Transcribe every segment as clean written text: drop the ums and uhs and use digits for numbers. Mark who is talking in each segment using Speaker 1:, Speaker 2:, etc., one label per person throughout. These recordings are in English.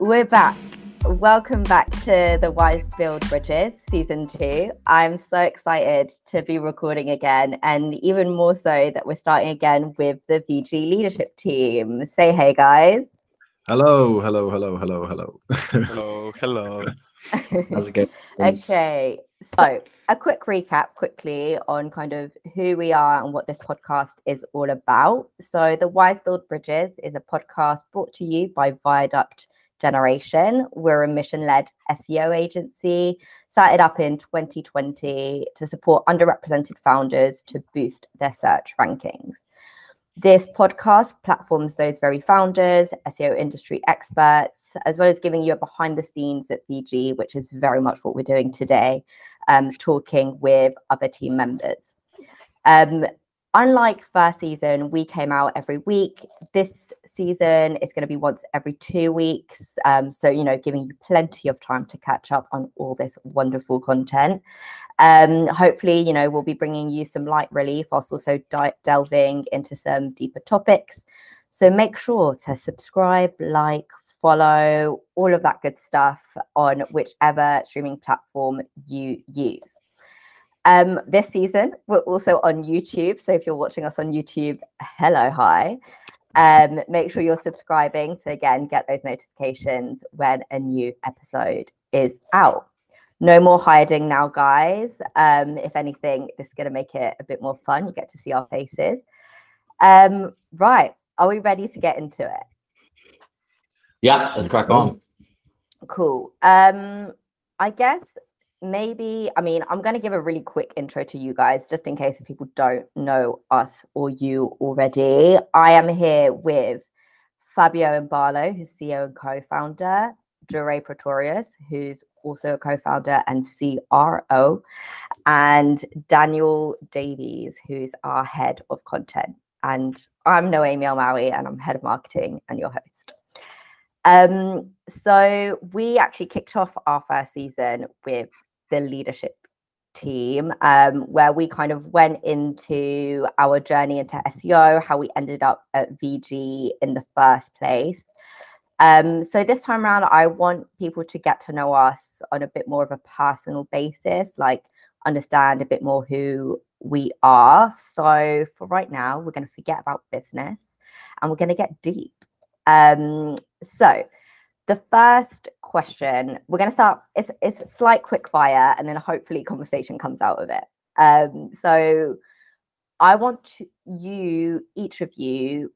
Speaker 1: We're back. Welcome back to the Wise Build Bridges Season 2. I'm so excited to be recording again, and even more so that we're starting again with the VG leadership team. Say hey, guys.
Speaker 2: Hello, hello, hello, hello, hello.
Speaker 3: Hello, hello.
Speaker 4: How's it going?
Speaker 1: Okay, so a quick recap quickly on kind of who we are and what this podcast is all about. So the Wise Build Bridges is a podcast brought to you by Viaduct Generation. We're a mission-led SEO agency started up in 2020 to support underrepresented founders to boost their search rankings. This podcast platforms those very founders, SEO industry experts, as well as giving you a behind the scenes at VG, which is very much what we're doing today, talking with other team members. Unlike first season, we came out every week. This season is going to be once every 2 weeks. So, giving you plenty of time to catch up on all this wonderful content. Hopefully, we'll be bringing you some light relief whilst also delving into some deeper topics. So make sure to subscribe, like, follow, all of that good stuff on whichever streaming platform you use. This season, we're also on YouTube. So if you're watching us on YouTube, hello, hi. Make sure you're subscribing to, again, get those notifications when a new episode is out. No more hiding now, guys. If anything, this is going to make it a bit more fun. You get to see our faces. Right. Are we ready to get into it?
Speaker 4: Yeah, let's crack on.
Speaker 1: Cool. I guess maybe, I'm going to give a really quick intro to you guys, just in case if people don't know us or you already. I am here with Fabio Imbalo, who's CEO and co-founder, Jure Pretorius, who's also a co-founder and CRO, and Daniel Davies, who's our head of content. And I'm Noemi Almawi, and I'm head of marketing and your host. So we actually kicked off our first season with the leadership team, where we kind of went into our journey into SEO, how we ended up at VG in the first place. So this time around, I want people to get to know us on a bit more of a personal basis, like understand a bit more who we are. So for right now, we're going to forget about business and we're going to get deep. So the first question, we're going to start, it's a slight quick fire, and then hopefully conversation comes out of it. So I want each of you,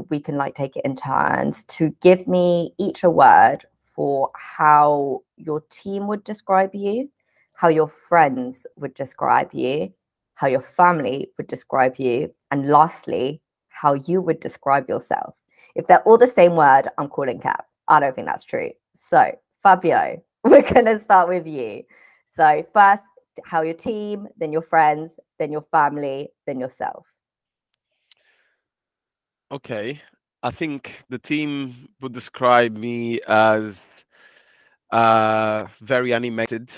Speaker 1: we can take it in turns, to give me each a word for how your team would describe you, how your friends would describe you, how your family would describe you, and lastly, how you would describe yourself. If they're all the same word, I'm calling cap. I don't think that's true. So Fabio, we're going to start with you. So first, how your team, then your friends, then your family, then yourself.
Speaker 3: Okay, I think the team would describe me as very animated.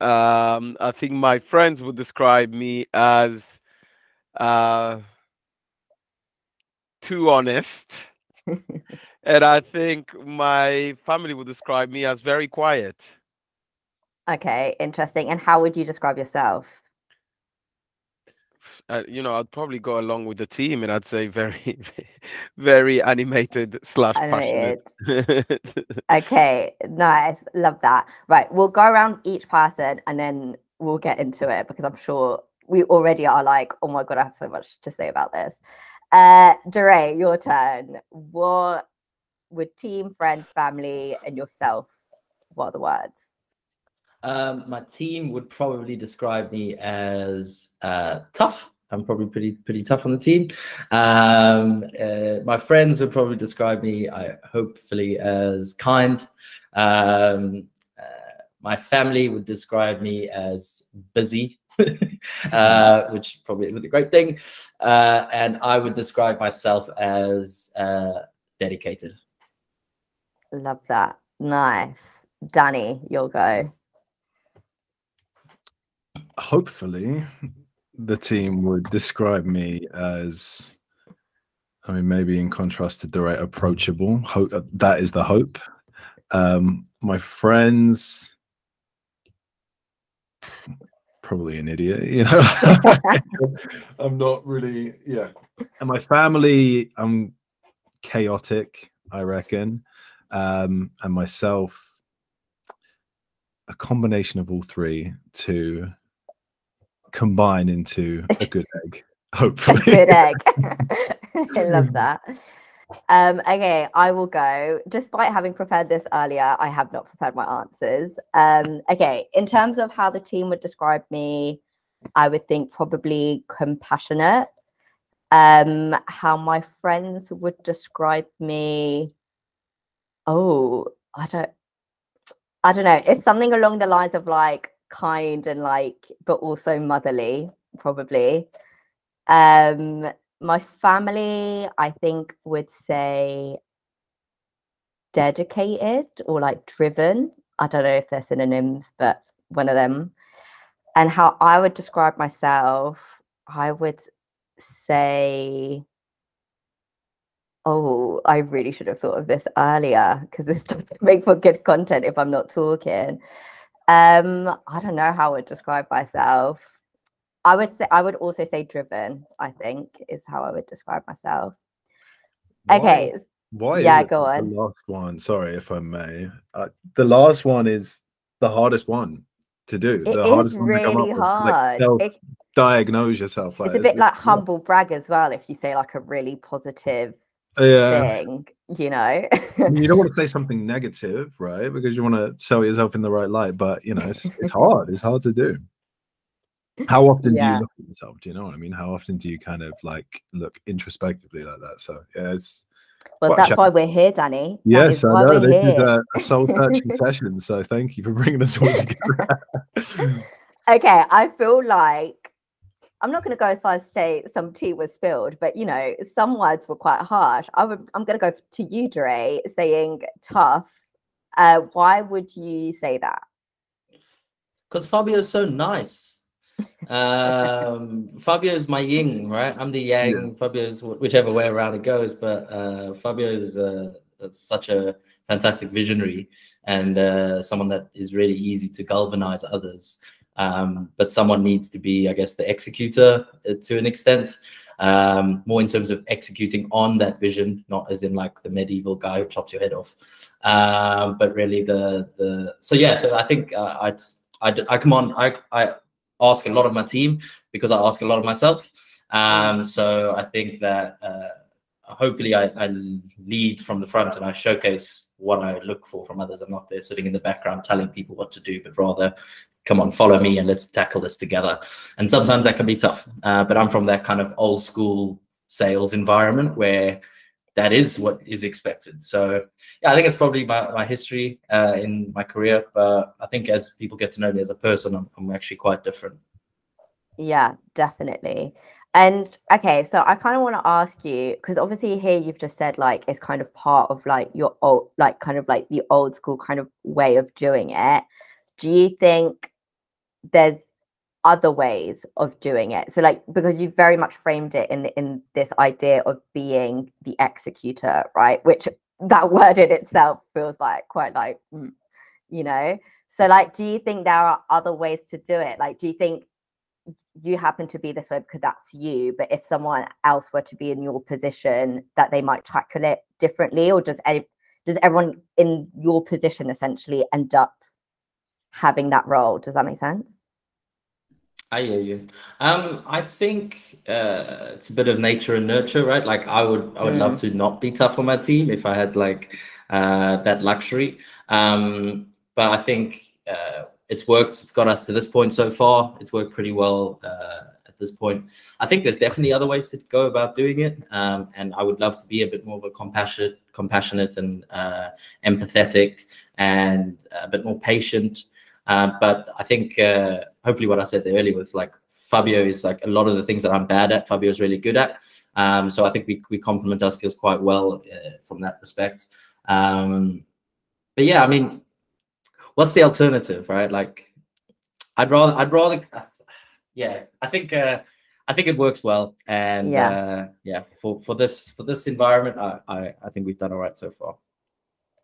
Speaker 3: I think my friends would describe me as too honest. And I think my family would describe me as very quiet.
Speaker 1: Okay, interesting. And how would you describe yourself?
Speaker 3: I'd probably go along with the team, and I'd say very, very animated / passionate.
Speaker 1: Okay, nice. Love that. Right, we'll go around each person and then we'll get into it, because I'm sure we already are like, oh my God, I have so much to say about this. Jure, your turn. What would team, friends, family, and yourself, what are the words?
Speaker 4: My team would probably describe me as tough. I'm probably pretty tough on the team. My friends would probably describe me, hopefully, as kind. My family would describe me as busy, which probably isn't a great thing. And I would describe myself as dedicated.
Speaker 1: Love that. Nice. Danny, you'll go.
Speaker 2: Hopefully, the team would describe me as I mean, maybe in contrast to direct, approachable. Hope that is the hope. My friends, probably an idiot, you know. I'm not really, yeah. And my family, I'm chaotic, I reckon. And myself, a combination of all three to combine into a good egg, hopefully.
Speaker 1: A good egg. I love that. Okay, I will go. Despite having prepared this earlier, I have not prepared my answers. Okay, in terms of how the team would describe me, I would think probably compassionate. How my friends would describe me, oh, I don't know. It's something along the lines of like kind and like, but also motherly, probably. My family, I think, would say dedicated or like driven. I don't know if they're synonyms, but one of them. And how I would describe myself, I would say, oh, I really should have thought of this earlier because this doesn't make for good content if I'm not talking. I don't know how I would describe myself. I would also say driven, I think, is how I would describe myself. Okay.
Speaker 2: Why
Speaker 1: yeah,
Speaker 2: is it
Speaker 1: go
Speaker 2: the
Speaker 1: on.
Speaker 2: last one? Sorry if I may. The last one is the hardest one to do.
Speaker 1: It
Speaker 2: The
Speaker 1: is
Speaker 2: hardest one to come up
Speaker 1: really
Speaker 2: with. Like
Speaker 1: hard.
Speaker 2: self-diagnose yourself. Like
Speaker 1: It's a bit like humble brag as well if you say like a really positive thing, you know.
Speaker 2: I mean, you don't want to say something negative, right? Because you want to sell yourself in the right light. But you know, it's hard. It's hard to do. How often do you look at yourself? Do you know what I mean? How often do you kind of like look introspectively like that? So yeah, it's
Speaker 1: well, that's why we're here, Danny.
Speaker 2: Yes, I know. This is a soul searching session. So thank you for bringing us all together.
Speaker 1: Okay, I feel like I'm not going to go as far as say some tea was spilled, but you know, some words were quite harsh. I'm going to go to you, Dre, saying tough. Why would you say that?
Speaker 4: Because Fabio's so nice. Fabio is my yin, right? I'm the yang.
Speaker 2: Yeah.
Speaker 4: Fabio's whichever way around it goes, but Fabio is such a fantastic visionary and someone that is really easy to galvanize others. But someone needs to be, I guess, the executor to an extent, more in terms of executing on that vision, not as in like the medieval guy who chops your head off, but really so I think I come on, I ask a lot of my team because I ask a lot of myself. So I think that hopefully I lead from the front and I showcase what I look for from others. I'm not there sitting in the background telling people what to do, but rather, come on, follow me and let's tackle this together. And sometimes that can be tough, but I'm from that kind of old school sales environment where that is what is expected. So yeah, I think it's probably my history in my career, but I think as people get to know me as a person, I'm actually quite different.
Speaker 1: Yeah, definitely. And okay, so I kind of want to ask you, because obviously here you've just said like it's kind of part of like your old, like kind of like the old school kind of way of doing it. Do you think there's other ways of doing it? So like, because you've very much framed it in this idea of being the executor, right? Which that word in itself feels like quite like, you know. So like, do you think there are other ways to do it? Like, do you think you happen to be this way because that's you, but if someone else were to be in your position, that they might tackle it differently? Or does everyone in your position essentially end up having that role? Does that make sense?
Speaker 4: I hear you. I think it's a bit of nature and nurture, right? Like I would love to not be tough on my team if I had like that luxury. But I think it's worked. It's got us to this point so far. It's worked pretty well at this point. I think there's definitely other ways to go about doing it. And I would love to be a bit more of a compassionate and empathetic and a bit more patient. But I think hopefully what I said there earlier was like Fabio is like a lot of the things that I'm bad at, Fabio is really good at. So I think we complement our skills quite well from that respect. But yeah, I mean, what's the alternative, right? Like, I'd rather, yeah, I think I think it works well, and yeah, for this environment, I think we've done all right so far.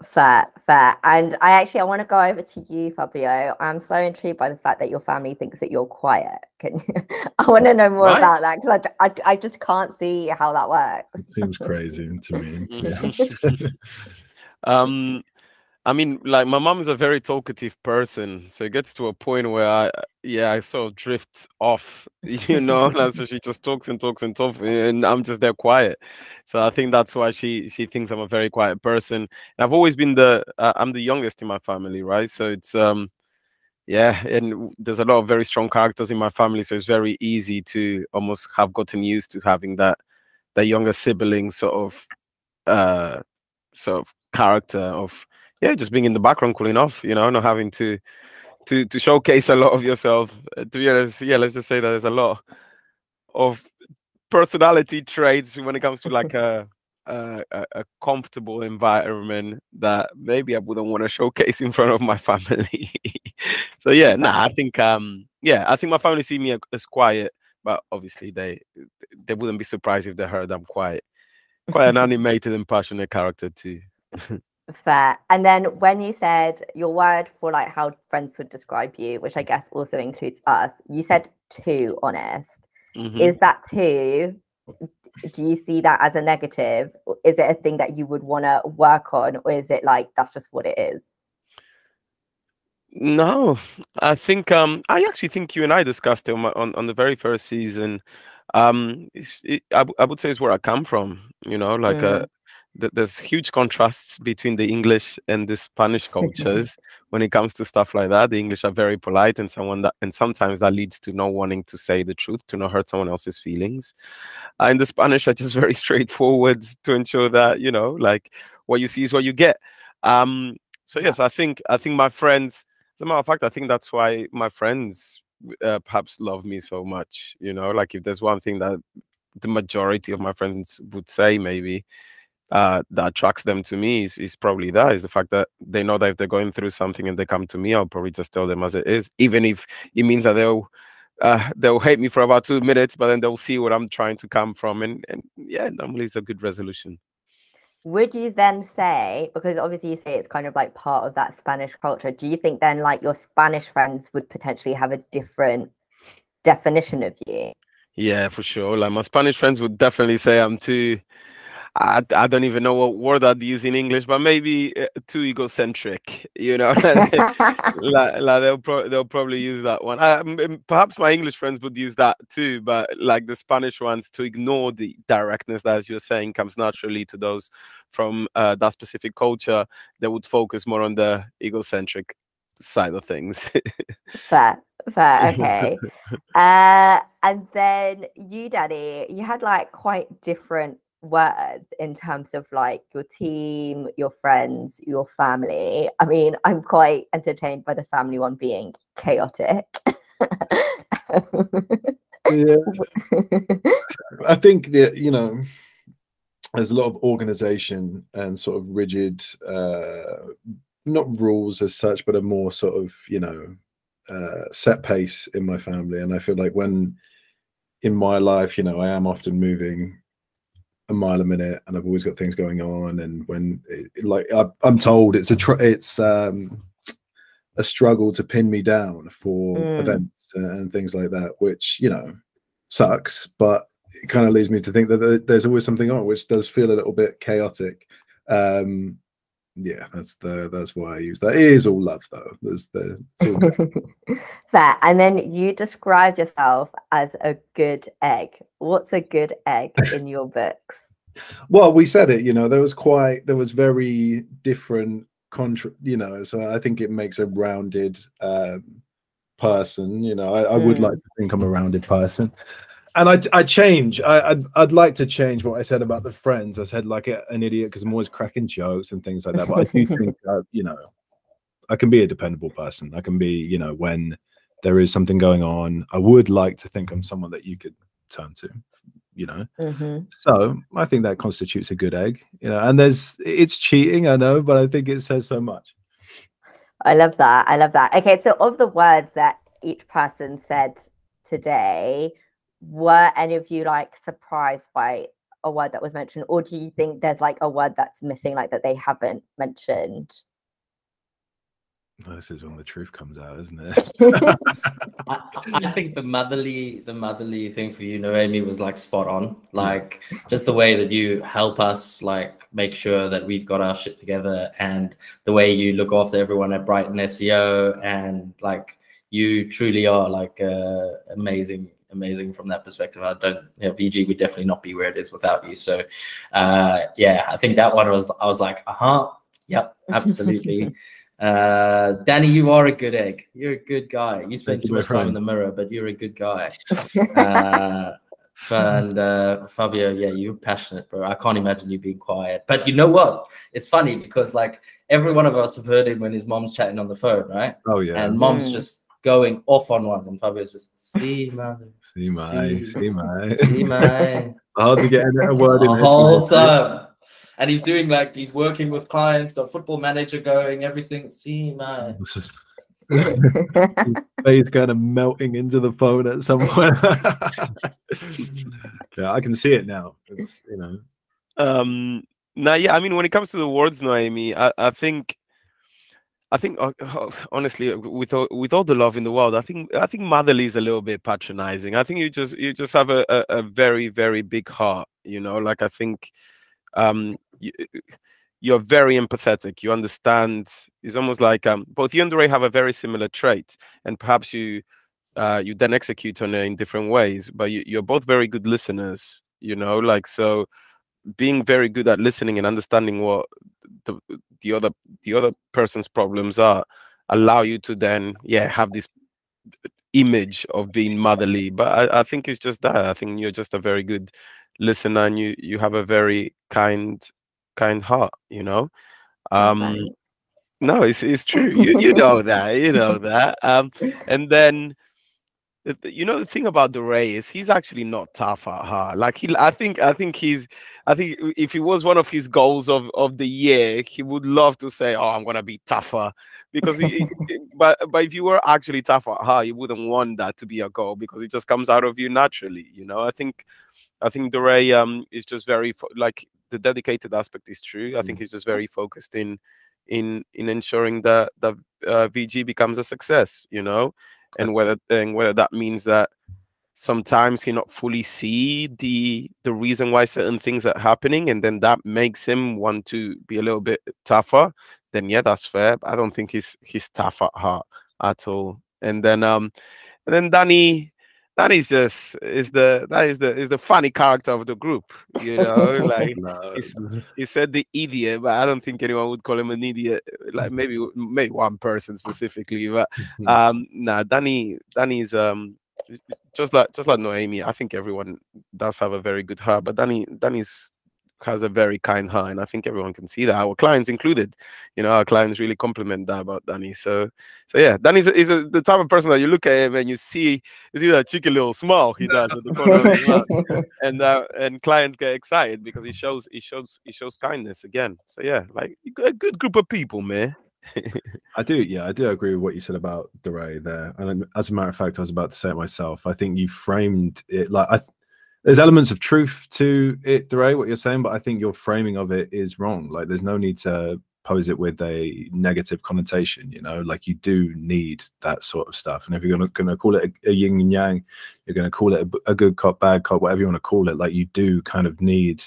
Speaker 1: Fair, fair. And I want to go over to you, Fabio. I'm so intrigued by the fact that your family thinks that you're quiet. I want to know more about that, because I just can't see how that works.
Speaker 2: It seems crazy to me.
Speaker 3: Yeah. I mean, like, my mom is a very talkative person, so it gets to a point where I sort of drift off, you know. And so she just talks and talks and talks, and I'm just there quiet. So I think that's why she thinks I'm a very quiet person. And I've always been I'm the youngest in my family, right? So it's yeah, and there's a lot of very strong characters in my family, so it's very easy to almost have gotten used to having that younger sibling sort of character of, yeah, just being in the background, cooling off, you know, not having to showcase a lot of yourself. To be honest, yeah, let's just say that there's a lot of personality traits when it comes to like a comfortable environment that maybe I wouldn't want to showcase in front of my family. So yeah, I think I think my family see me as quiet, but obviously they wouldn't be surprised if they heard I'm quite an animated and passionate character too.
Speaker 1: Fair. And then when you said your word for like how friends would describe you, which I guess also includes us, you said too honest. Is that too? Do you see that as a negative? Is it a thing that you would want to work on, or is it like that's just what it is?
Speaker 3: No, I think I actually think you and I discussed it on the very first season. I would say it's where I come from, you know, like there's huge contrasts between the English and the Spanish cultures when it comes to stuff like that. The English are very polite, and sometimes that leads to not wanting to say the truth, to not hurt someone else's feelings. And the Spanish are just very straightforward to ensure that, you know, like, what you see is what you get. So yes, I think my friends, as a matter of fact, I think that's why my friends perhaps love me so much. You know, like, if there's one thing that the majority of my friends would say, maybe that attracts them to me is probably that, is the fact that they know that if they're going through something and they come to me, I'll probably just tell them as it is, even if it means that they'll hate me for about 2 minutes, but then they'll see what I'm trying to come from, and yeah, normally it's a good resolution.
Speaker 1: Would you then say, because obviously you say it's kind of like part of that Spanish culture, do you think then like your Spanish friends would potentially have a different definition of you?
Speaker 3: Yeah, for sure. Like, my Spanish friends would definitely say I'm too, I don't even know what word I'd use in English, but maybe too egocentric, you know. like they'll probably use that one. Perhaps my English friends would use that too, but like the Spanish ones, to ignore the directness that, as you're saying, comes naturally to those from that specific culture, they would focus more on the egocentric side of things.
Speaker 1: Fair, okay. And then you, Danny, you had like quite different words in terms of like your team, your friends, your family. I mean, I'm quite entertained by the family one being chaotic.
Speaker 2: Yeah, I think that, you know, there's a lot of organization and sort of rigid, not rules as such, but a more sort of, you know, set pace in my family. And I feel like when in my life, you know, I am often moving a mile a minute, and I've always got things going on. And when I'm told it's a struggle to pin me down for events and things like that, which, you know, sucks, but it kind of leads me to think that there's always something on, which does feel a little bit chaotic. Yeah, that's why I use that. It is all love though.
Speaker 1: Fair. And then you described yourself as a good egg. What's a good egg in your books?
Speaker 2: Well, we said it, you know, there was very different you know, so I think it makes a rounded person, you know. I would like to think I'm a rounded person. And I'd like to change what I said about the friends. I said like an idiot because I'm always cracking jokes and things like that. But I do think, you know, I can be a dependable person. I can be, you know, when there is something going on, I would like to think I'm someone that you could turn to, you know. So I think that constitutes a good egg, you know. And it's cheating, I know, but I think it says so much.
Speaker 1: I love that. Okay, so of the words that each person said today, were any of you like surprised by a word that was mentioned, or do you think there's like a word that's missing, like that they haven't mentioned?
Speaker 2: This is when the truth comes out, isn't it?
Speaker 4: I think the motherly thing for you, Noemi, was like spot on. Like just the way that you help us like make sure that we've got our shit together, and the way you look after everyone at Brighton SEO, and like you truly are like amazing from that perspective. I don't, VG would definitely not be where it is without you. So yeah, I think that one was, I was like, yep, absolutely. Danny, you are a good egg. You're a good guy. You spend too much time in the mirror, but you're a good guy. And Fabio, yeah, you're passionate, bro. I can't imagine you being quiet. But you know what? It's funny because like every one of us have heard him when his mom's chatting on the phone, right?
Speaker 2: Oh yeah.
Speaker 4: And mom's just going off on ones, and Fabio's just see my.
Speaker 2: Hard to get a word in
Speaker 4: the whole time. And he's doing like, he's working with clients, got Football Manager going, everything. See my
Speaker 2: face kind of melting into the phone at some point. Yeah, I can see it now. It's, you know.
Speaker 3: Now, yeah, I mean, when it comes to the words, Noemi, I think honestly, with all the love in the world, I think motherly is a little bit patronizing. I think you just have a very, very big heart, you know. Like, I think you're very empathetic. You understand. It's almost like both you and Ray have a very similar trait, and perhaps you then execute on it in different ways. But you're both very good listeners, you know. Like, so being very good at listening and understanding what the other person's problems are, allow you to then have this image of being motherly. But I think it's just that. I think you're just a very good listener, and you have a very kind heart, you know. No, it's true. You know that. And then you know, the thing about Ray is he's actually not tough at heart. Like, I think if it was one of his goals of the year, he would love to say, "Oh, I'm gonna be tougher," because but if you were actually tough at heart, you wouldn't want that to be a goal, because it just comes out of you naturally. You know, I think the Ray is just very like, the dedicated aspect is true. I think he's just very focused in ensuring that VG becomes a success. You know. And whether that means that sometimes he not fully see the reason why certain things are happening, and then that makes him want to be a little bit tougher, then yeah, that's fair. But I don't think he's tough at heart at all. And then Danny's just is the funny character of the group, you know. Like, he said the idiot, but I don't think anyone would call him an idiot. Like, maybe one person specifically, but nah, Danny's just like Noemi. I think everyone does have a very good heart, but Danny's has a very kind heart, and I think everyone can see that, our clients included. You know, our clients really compliment that about Danny. So yeah, Danny is the type of person that you look at him and you see that cheeky little smile he does at the corner of his mouth, and clients get excited because he shows kindness again. So yeah, like, a good group of people, man.
Speaker 2: I do agree with what you said about DeRay there, and as a matter of fact, I was about to say it myself. I think you framed it like, there's elements of truth to it, DeRay, what you're saying, but I think your framing of it is wrong. Like, there's no need to pose it with a negative connotation, you know. Like, you do need that sort of stuff, and if you're gonna call it a yin and yang, you're gonna call it a good cop, bad cop, whatever you want to call it. Like, you do kind of need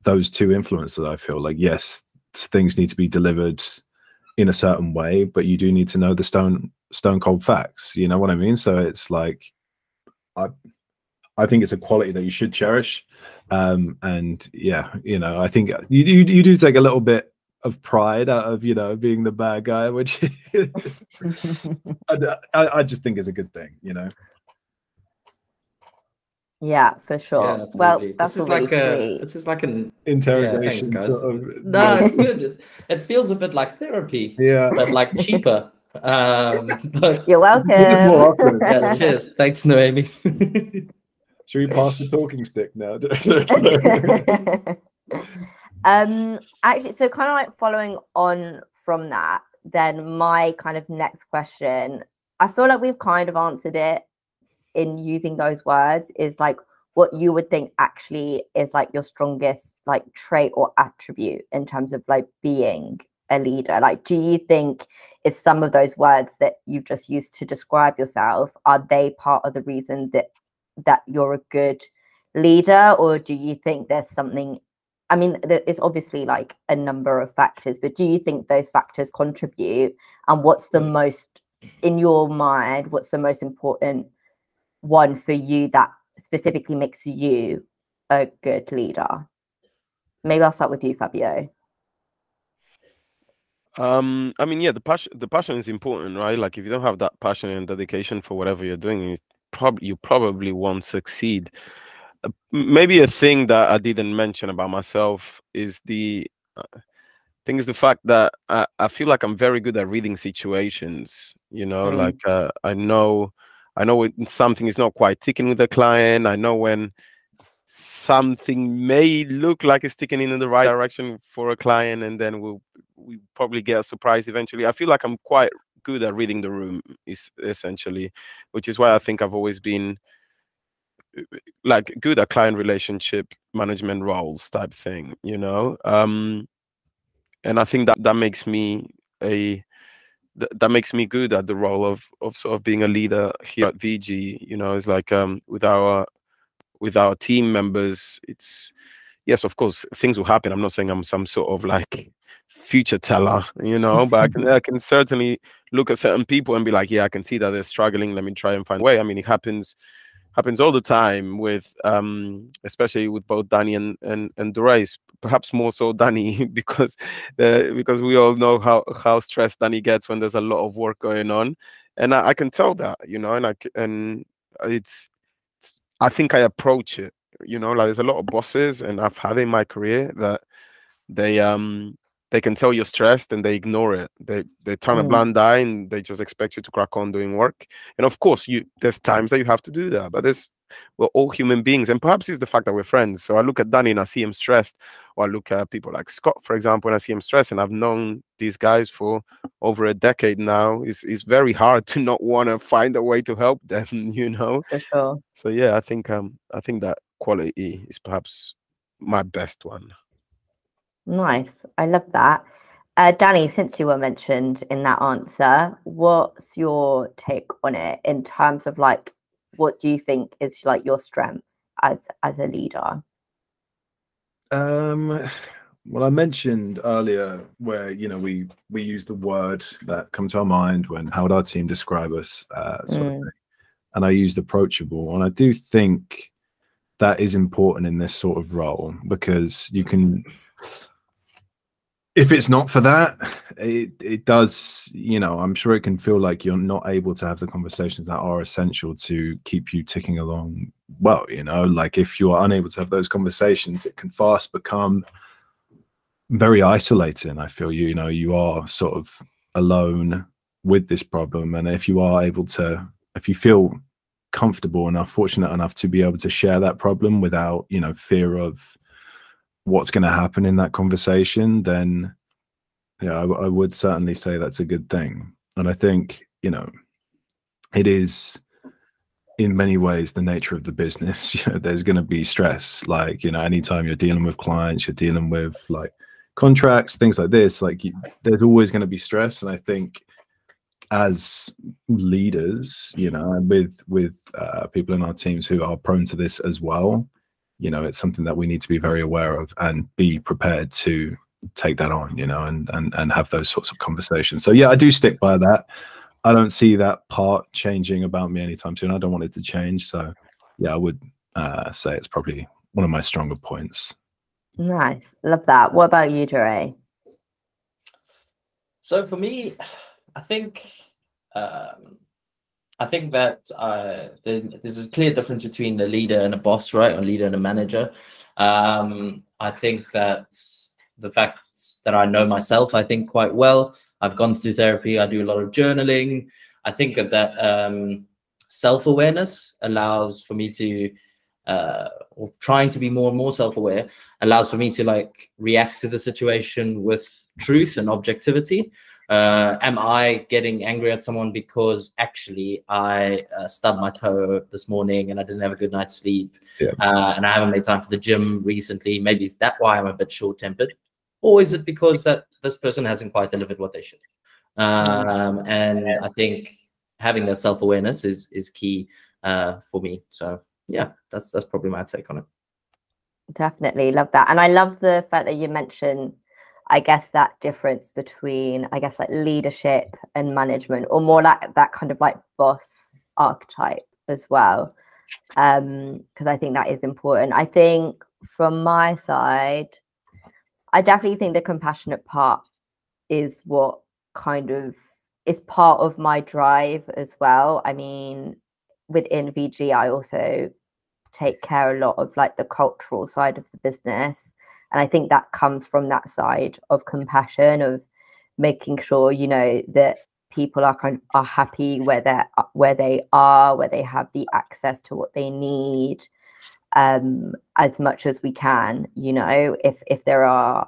Speaker 2: those two influences. I feel like, yes, things need to be delivered in a certain way, but you do need to know the stone cold facts, you know what I mean? So it's like, I think it's a quality that you should cherish. And yeah, you know, I think you do take a little bit of pride out of, you know, being the bad guy, which I just think is a good thing, you know.
Speaker 1: Yeah, for sure.
Speaker 4: Yeah,
Speaker 1: well, that's really sweet.
Speaker 4: This is like an
Speaker 2: interrogation.
Speaker 4: Yeah, thanks, guys.
Speaker 2: Sort of,
Speaker 4: no, it's good. It feels a bit like therapy.
Speaker 2: Yeah,
Speaker 4: but like cheaper. But
Speaker 1: you're welcome.
Speaker 4: Yeah, cheers. Thanks, Noemi.
Speaker 2: Should we pass the talking stick now?
Speaker 1: Actually, so kind of like following on from that, then my kind of next question, I feel like we've kind of answered it in using those words is like what you would think actually is like your strongest like trait or attribute in terms of like being a leader. Like, do you think is some of those words that you've just used to describe yourself, are they part of the reason that you're a good leader, or do you think there's something, I mean, it's obviously like a number of factors, but do you think those factors contribute? And what's the most, in your mind, what's the most important one for you that specifically makes you a good leader? Maybe I'll start with you, Fabio.
Speaker 3: I mean, yeah, the passion is important, right? Like if you don't have that passion and dedication for whatever you're doing, you probably won't succeed. Maybe a thing that I didn't mention about myself is the fact that I feel like I'm very good at reading situations, you know, like I know when something is not quite ticking with the client. I know when something may look like it's ticking in the right direction for a client, and then we probably get a surprise eventually. I feel like I'm quite good at reading the room, essentially, which is why I think I've always been like good at client relationship management roles type thing, you know. And I think that makes me that makes me good at the role of sort of being a leader here at VG. You know, it's like with our team members, it's, yes, of course, things will happen. I'm not saying I'm some sort of like future teller, you know, but I can certainly look at certain people and be like, yeah, I can see that they're struggling. Let me try and find a way. I mean, it happens all the time with especially with both Danny and Durace, perhaps more so Danny because we all know how stressed Danny gets when there's a lot of work going on, and I can tell that, you know, and I think I approach it, you know, like there's a lot of bosses, and I've had in my career that they can tell you're stressed and they ignore it. They turn a blind eye and they just expect you to crack on doing work. And of course, there's times that you have to do that, but we're all human beings, and perhaps it's the fact that we're friends. So I look at Danny and I see him stressed, or I look at people like Scott, for example, and I see him stressed, and I've known these guys for over a decade now. It's very hard to not want to find a way to help them, you know.
Speaker 1: For sure.
Speaker 3: So yeah, I think that quality is perhaps my best one.
Speaker 1: Nice. I love that. Danny, since you were mentioned in that answer, what's your take on it in terms of like, what do you think is like your strength as a leader?
Speaker 2: Well, I mentioned earlier where, you know, we use the word that come to our mind when how would our team describe us, sort of thing. And I used approachable, and I do think that is important in this sort of role, because you can, if it's not for that, it does, you know, I'm sure it can feel like you're not able to have the conversations that are essential to keep you ticking along well, you know. Like if you are unable to have those conversations, it can fast become very isolating. I feel, you know, you are sort of alone with this problem, and if you are able to, if you feel comfortable enough, fortunate enough to be able to share that problem without, you know, fear of what's going to happen in that conversation, then yeah, I would certainly say that's a good thing. And I think, you know, it is in many ways the nature of the business. You know, there's going to be stress, like, you know, anytime you're dealing with clients, you're dealing with like contracts, things like this, like there's always going to be stress. And I think as leaders, you know, and with people in our teams who are prone to this as well, you know, it's something that we need to be very aware of and be prepared to take that on, you know, and have those sorts of conversations. So yeah, I do stick by that. I don't see that part changing about me anytime soon. I don't want it to change. So yeah, I would say it's probably one of my stronger points. Nice.
Speaker 1: Love that. What about you, Dre?
Speaker 4: So for me, I think that there's a clear difference between a leader and a boss, right? A leader and a manager. I think that the fact that I know myself, I think quite well. I've gone through therapy. I do a lot of journaling. I think that self-awareness allows for me to, or trying to be more and more self-aware, allows for me to like react to the situation with truth and objectivity. Am I getting angry at someone because actually I stubbed my toe this morning and I didn't have a good night's sleep, and I haven't made time for the gym recently? Maybe is that why I'm a bit short-tempered? Or is it because that this person hasn't quite delivered what they should? And I think having that self-awareness is key for me. So yeah, that's probably my take on it.
Speaker 1: Definitely love that. And I love the fact that you mentioned, I guess, that difference between, I guess, like leadership and management, or more like that kind of like boss archetype as well. Because I think that is important. I think from my side, I definitely think the compassionate part is what kind of is part of my drive as well. I mean, within VG, I also take care a lot of like the cultural side of the business, and I think that comes from that side of compassion, of making sure, you know, that people are happy where they are, where they have the access to what they need, as much as we can. You know, if there are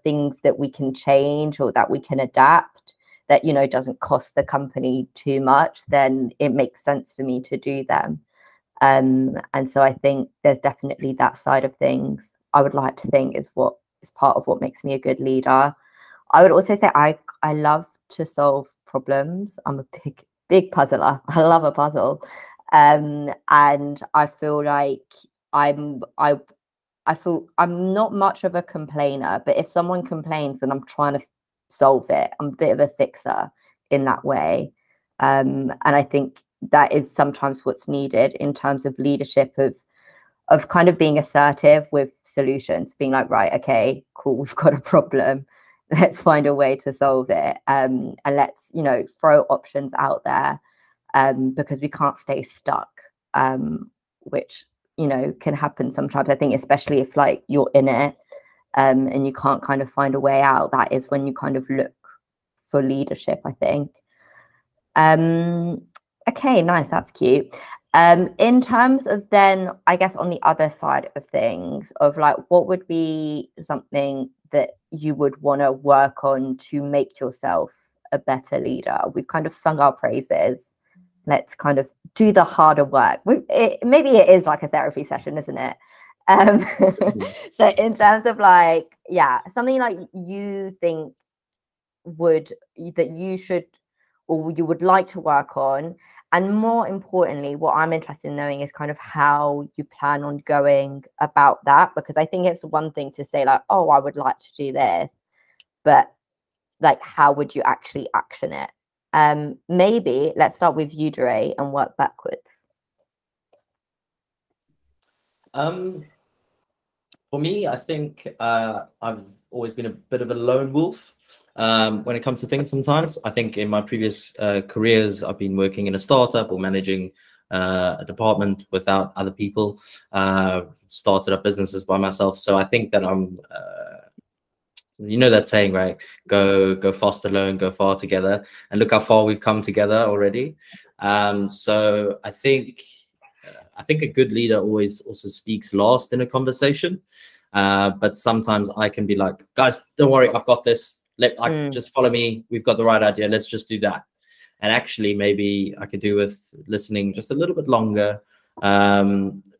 Speaker 1: things that we can change or that we can adapt that, you know, doesn't cost the company too much, then it makes sense for me to do them. And so I think there's definitely that side of things. I would like to think is what is part of what makes me a good leader. I would also say I love to solve problems. I'm a big puzzler. I love a puzzle, and I feel like I feel I'm not much of a complainer, but if someone complains, then I'm trying to solve it. I'm a bit of a fixer in that way, and I think that is sometimes what's needed in terms of leadership, of kind of being assertive with solutions, being like, right, okay, cool, we've got a problem, let's find a way to solve it, and let's, you know, throw options out there, because we can't stay stuck, which, you know, can happen sometimes. I think especially if like you're in it, and you can't kind of find a way out, that is when you kind of look for leadership, I think. Okay, nice, that's cute. In terms of then, I guess on the other side of things, of like, what would be something that you would want to work on to make yourself a better leader? We've kind of sung our praises. Let's kind of do the harder work. Maybe it is like a therapy session, isn't it? So in terms of like, yeah, something like you think that you should, or you would like to work on, and more importantly, what I'm interested in knowing is kind of how you plan on going about that, because I think it's one thing to say like, oh, I would like to do this, but like, how would you actually action it? Maybe let's start with you, Dre, and work backwards.
Speaker 4: For me, I think I've always been a bit of a lone wolf when it comes to things. Sometimes I think in my previous careers, I've been working in a startup or managing a department without other people, started up businesses by myself. So I think that I'm, you know that saying, right? Go fast alone, go far together. And look how far we've come together already. So I think a good leader always also speaks last in a conversation. But sometimes I can be like, guys, don't worry, I've got this. Just follow me. We've got the right idea. Let's just do that. And actually, maybe I could do with listening just a little bit longer,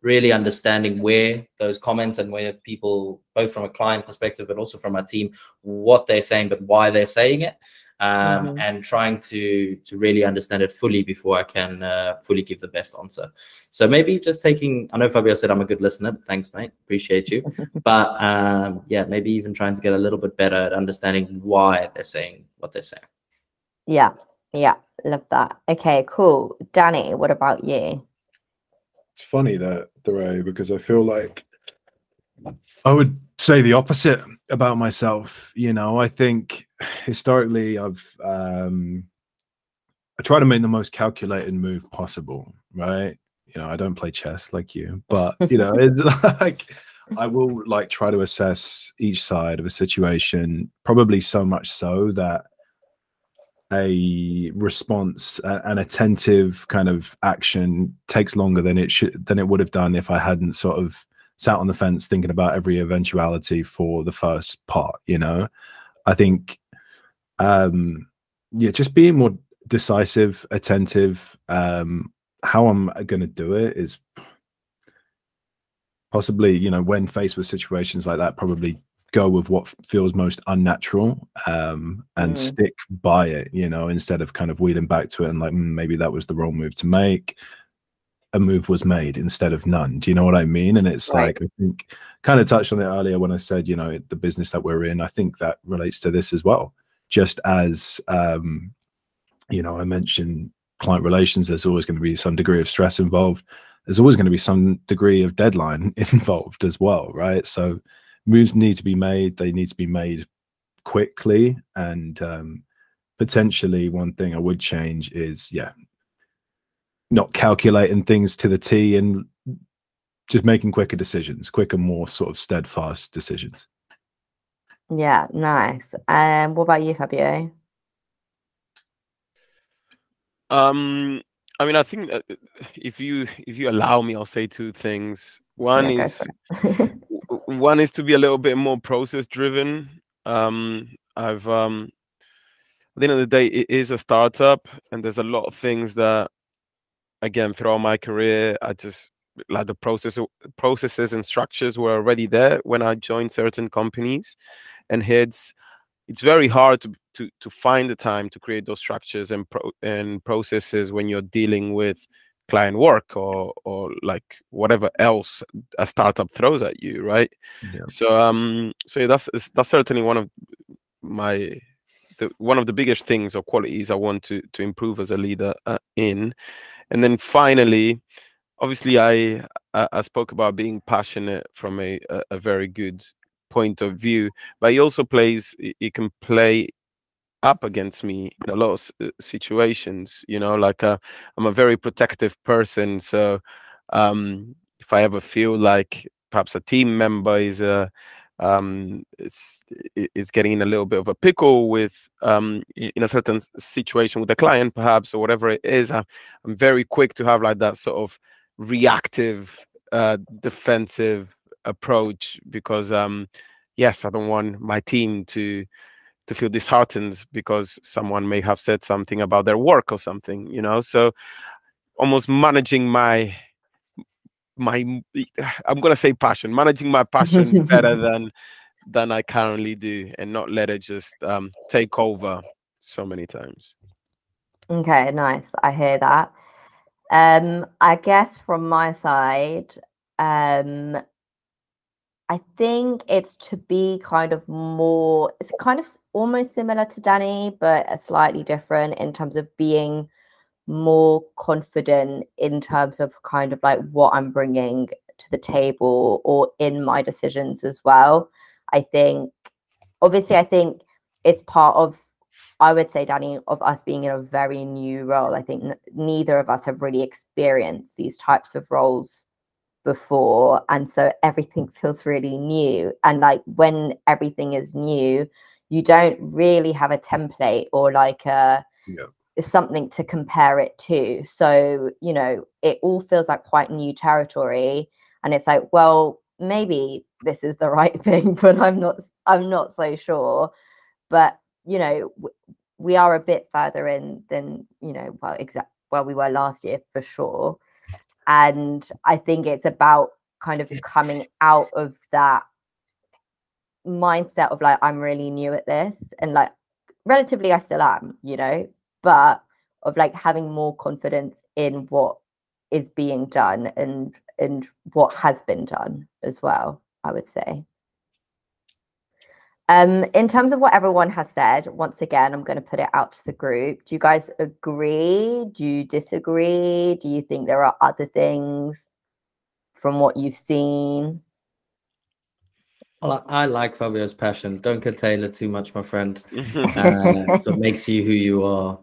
Speaker 4: really understanding where those comments and where people, both from a client perspective, but also from our team, what they're saying, but why they're saying it, and trying to really understand it fully before I can fully give the best answer. So maybe just taking, I know Fabio said I'm a good listener. Thanks, mate. Appreciate you. But yeah, maybe even trying to get a little bit better at understanding why they're saying what they're saying.
Speaker 1: Yeah, love that. Okay, cool. Danny, what about you?
Speaker 2: It's funny that, Dre, because I feel like I would say the opposite about myself. You know, I think historically I try to make the most calculated move possible, right? You know, I don't play chess like you, but you know, it's like I will like try to assess each side of a situation, probably so much so that a response, an attentive kind of action takes longer than it would have done if I hadn't sort of sat on the fence thinking about every eventuality for the first part. You know, I think yeah, just being more decisive, attentive. How I'm going to do it is possibly, you know, when faced with situations like that, probably go with what feels most unnatural, and stick by it, you know, instead of kind of wheeling back to it and like, maybe that was the wrong move to make. A move was made instead of none. Do you know what I mean? And it's like, I think kind of touched on it earlier when I said, you know, the business that we're in, I think that relates to this as well. Just as, you know, I mentioned client relations, there's always going to be some degree of stress involved. There's always going to be some degree of deadline involved as well, right? So moves need to be made. They need to be made quickly. And potentially one thing I would change is, yeah, not calculating things to the T and just making quicker decisions, quicker, more sort of steadfast decisions.
Speaker 1: Yeah, nice. What about you, Fabio?
Speaker 3: I mean, I think that if you allow me, I'll say two things. One is one is to be a little bit more process driven. At the end of the day, it is a startup, and there's a lot of things that, again, throughout my career, I just like the processes and structures were already there when I joined certain companies, and here it's very hard to find the time to create those structures and processes when you're dealing with client work or like whatever else a startup throws at you, right?
Speaker 2: Yeah.
Speaker 3: So yeah, that's certainly one of the biggest things or qualities I want to improve as a leader in. And then finally, obviously, I spoke about being passionate from a very good point of view, but it can play up against me in a lot of situations, you know, like I'm a very protective person. So if I ever feel like perhaps a team member is getting in a little bit of a pickle with in a certain situation with a client perhaps, or whatever it is, I'm very quick to have like that sort of reactive defensive approach, because yes, I don't want my team to feel disheartened because someone may have said something about their work or something, you know. So almost managing my I'm gonna say passion, managing my passion better than I currently do, and not let it just take over so many times.
Speaker 1: Okay, nice. I hear that. I guess from my side, I think it's to be kind of more, it's kind of almost similar to Danny, but a slightly different in terms of being more confident in terms of kind of like what I'm bringing to the table or in my decisions as well. I think, obviously, I think it's part of, I would say, Danny, of us being in a very new role. I think neither of us have really experienced these types of roles before, and so everything feels really new. And like when everything is new, you don't really have a template or like something to compare it to. So, you know, it all feels like quite new territory, and it's like, well, maybe this is the right thing, but I'm not so sure. But you know, we are a bit further in than, you know, well, we were last year for sure. And I think it's about kind of coming out of that mindset of like, I'm really new at this, and like relatively I still am, you know, but of like having more confidence in what is being done and what has been done as well, I would say. In terms of what everyone has said, once again, I'm going to put it out to the group. Do you guys agree? Do you disagree? Do you think there are other things from what you've seen?
Speaker 4: Well, I like Fabio's passion. Don't curtail it too much, my friend. It's what makes you who you are.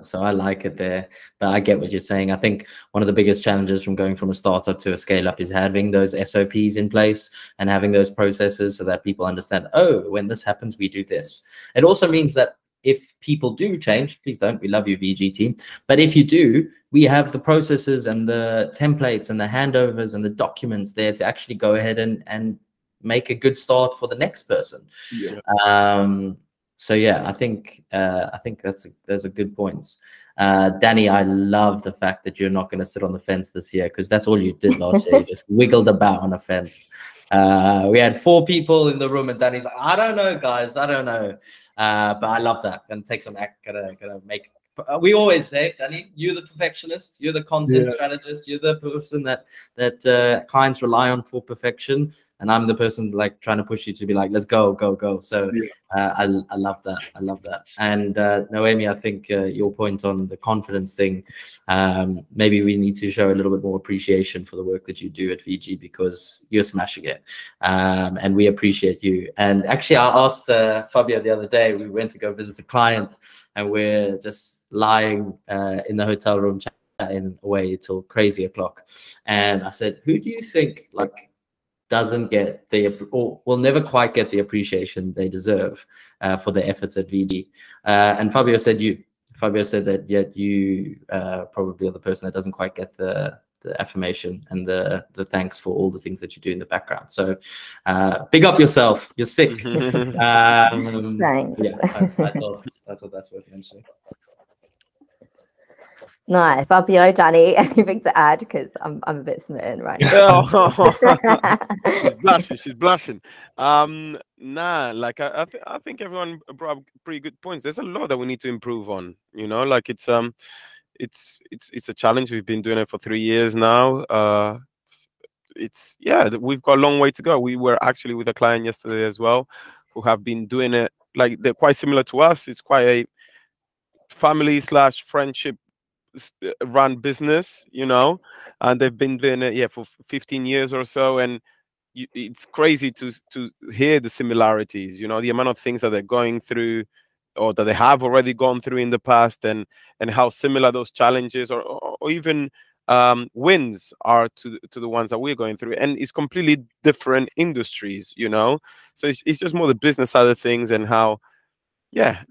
Speaker 4: So I like it there. But I get what you're saying. I think one of the biggest challenges from going from a startup to a scale up is having those SOPs in place and having those processes so that people understand, oh, when this happens, we do this. It also means that if people do change, please don't, we love you, VG team. But if you do, we have the processes and the templates and the handovers and the documents there to actually go ahead and make a good start for the next person.
Speaker 3: Yeah.
Speaker 4: So yeah, I think those are good points. Danny, I love the fact that you're not going to sit on the fence this year, because that's all you did last year. You just wiggled about on a fence. We had 4 people in the room, and Danny's like, I don't know, guys, I don't know. But I love that. Gonna take some act. Gonna make. We always say, Danny, you're the perfectionist. You're the content strategist. You're the person that clients rely on for perfection. And I'm the person like trying to push you to be like, let's go, go, go. So I love that. I love that. And Noemi, I think your point on the confidence thing, maybe we need to show a little bit more appreciation for the work that you do at VG, because you're smashing it. And we appreciate you. And actually, I asked Fabio the other day, we went to go visit a client, and we're just lying in the hotel room chatting away till crazy o'clock. And I said, who do you think like doesn't get or will never quite get the appreciation they deserve for their efforts at VG? And Fabio said you. Fabio said that yet you probably are the person that doesn't quite get the affirmation and the thanks for all the things that you do in the background. So big up yourself. You're sick.
Speaker 1: Thanks.
Speaker 4: Yeah, I thought that's worth mentioning.
Speaker 1: Nice. Fabio, Danny, anything to add? Because I'm a bit smitten right now.
Speaker 3: She's blushing. She's blushing. Nah, like I think everyone brought up pretty good points. There's a lot that we need to improve on. You know, like it's a challenge. We've been doing it for 3 years now. We've got a long way to go. We were actually with a client yesterday as well, who have been doing it. Like they're quite similar to us. It's quite a family/friendship run business, you know, and they've been doing it for 15 years or so, and it's crazy to hear the similarities, you know, the amount of things that they're going through or that they have already gone through in the past, and how similar those challenges or even wins are to the ones that we're going through. And it's completely different industries, you know, so it's just more the business side of things, and how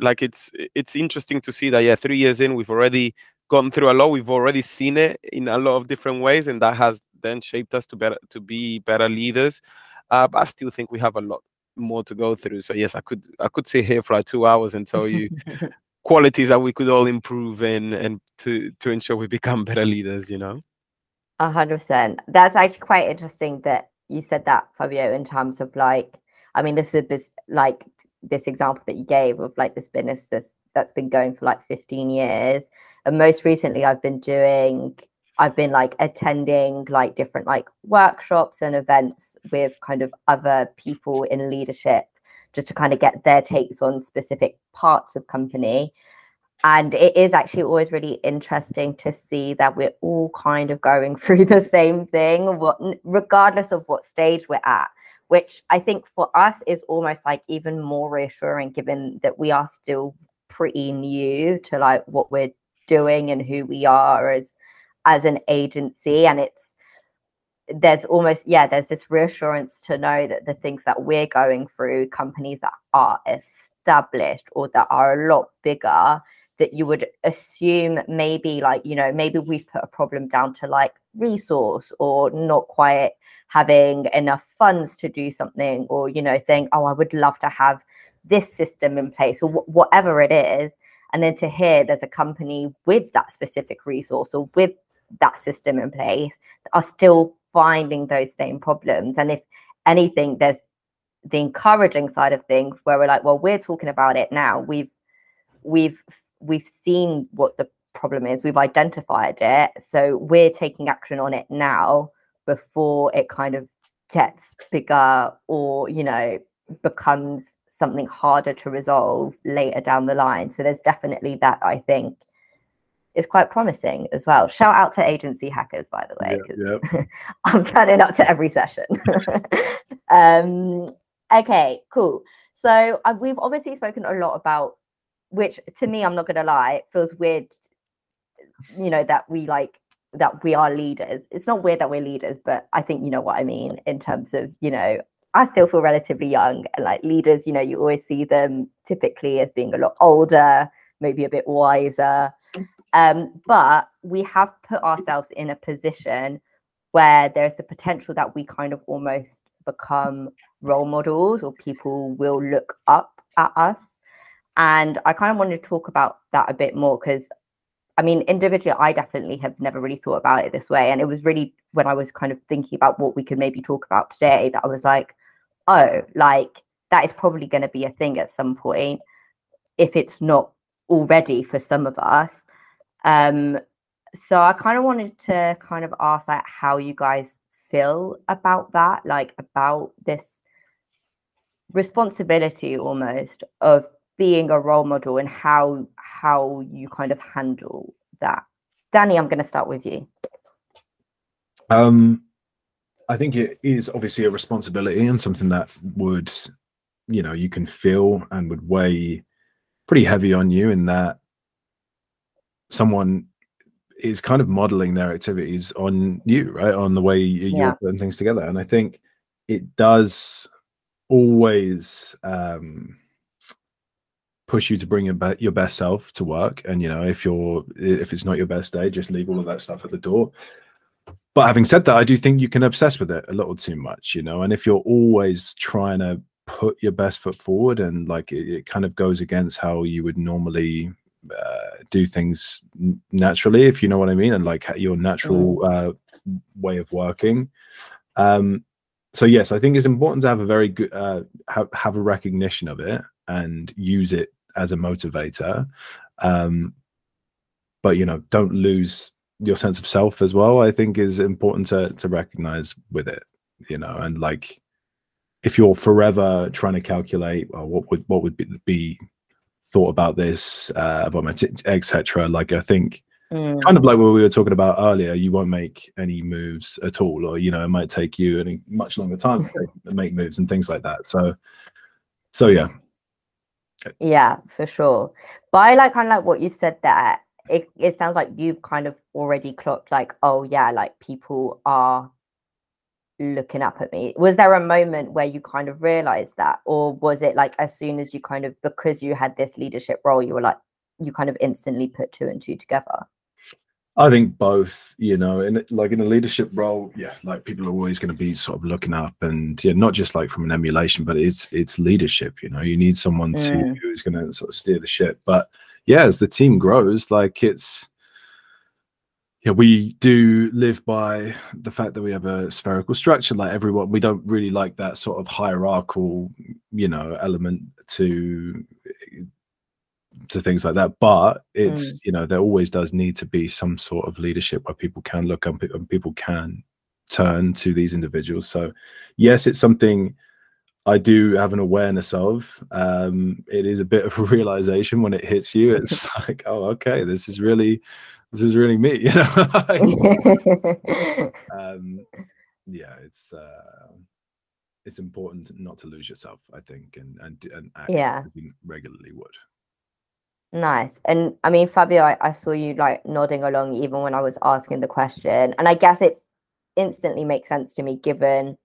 Speaker 3: like it's interesting to see that 3 years in, we've already gone through a lot. We've already seen it in a lot of different ways, and that has then shaped us to be better leaders. But I still think we have a lot more to go through. So yes, I could sit here for like 2 hours and tell you qualities that we could all improve in, and to ensure we become better leaders, you know.
Speaker 1: 100%. That's actually quite interesting that you said that, Fabio, in terms of like, I mean, this is like this example that you gave of like this business that's been going for like 15 years. And most recently I've been like attending like different like workshops and events with kind of other people in leadership, just to kind of get their takes on specific parts of company. And it is actually always really interesting to see that we're all kind of going through the same thing, regardless of what stage we're at, which I think for us is almost like even more reassuring, given that we are still pretty new to like what we're doing and who we are as an agency. And there's this reassurance to know that the things that we're going through, companies that are established or that are a lot bigger, that you would assume maybe like, you know, maybe we've put a problem down to like resource or not quite having enough funds to do something, or, you know, saying, oh, I would love to have this system in place, or whatever it is. And then to hear there's a company with that specific resource or with that system in place that are still finding those same problems. And if anything, there's the encouraging side of things where we're like, well, we're talking about it now. We've seen what the problem is. We've identified it. So we're taking action on it now before it kind of gets bigger or, you know, becomes something harder to resolve later down the line. So there's definitely that, I think, is quite promising as well. Shout out to agency hackers, by the way, because I'm turning up to every session. Okay, cool. So we've obviously spoken a lot about, which to me, I'm not going to lie, feels weird, you know, that we are leaders. It's not weird that we're leaders, but I think you know what I mean in terms of, you know, I still feel relatively young, and like leaders, you know, you always see them typically as being a lot older, maybe a bit wiser. But we have put ourselves in a position where there's the potential that we kind of almost become role models, or people will look up at us. And I kind of wanted to talk about that a bit more because, I mean, individually, I definitely have never really thought about it this way. And it was really when I was kind of thinking about what we could maybe talk about today that I was like, oh, like that is probably going to be a thing at some point if it's not already for some of us. So I kind of wanted to kind of ask like how you guys feel about that, like about this responsibility almost of being a role model and how you kind of handle that. Danny, I'm going to start with you.
Speaker 2: I think it is obviously a responsibility and something that would, you know, you can feel and would weigh pretty heavy on you, in that someone is kind of modeling their activities on you, right? On the way you're putting things together. And I think it does always push you to bring your best self to work. And, you know, if it's not your best day, just leave all of that stuff at the door. But having said that, I do think you can obsess with it a little too much, you know, and if you're always trying to put your best foot forward and like it kind of goes against how you would normally do things naturally, if you know what I mean, and like your natural way of working. So yes, I think it's important to have a very good have a recognition of it and use it as a motivator, but you know, don't lose your sense of self as well. I think is important to recognize with it, you know, and like if you're forever trying to calculate, well, what would be thought about this, about my etc. Like I think kind of like what we were talking about earlier, you won't make any moves at all, or you know, it might take you a much longer time to make moves and things like that. So yeah,
Speaker 1: for sure. But I like kind of like what you said there. It sounds like you've kind of already clocked like, oh yeah, like people are looking up at me. Was there a moment where you kind of realized that, or was it like as soon as you kind of, because you had this leadership role, you were like, you kind of instantly put 2 and 2 together?
Speaker 2: I think both, you know, and like in a leadership role, yeah, like people are always going to be sort of looking up, and yeah, not just like from an emulation, but it's leadership, you know, you need someone who's going to sort of steer the ship. But yeah, as the team grows, like it's, yeah, we do live by the fact that we have a spherical structure, like everyone, we don't really like that sort of hierarchical, you know, element to things like that. But it's, you know, there always does need to be some sort of leadership where people can look up and people can turn to these individuals. So yes, it's something I do have an awareness of. It is a bit of a realization when it hits you. It's like, oh, okay, this is really me, you know. Yeah, it's important not to lose yourself, I think, and act as you regularly would.
Speaker 1: Nice. And I mean, Fabio, I saw you like nodding along even when I was asking the question, and I guess it instantly makes sense to me given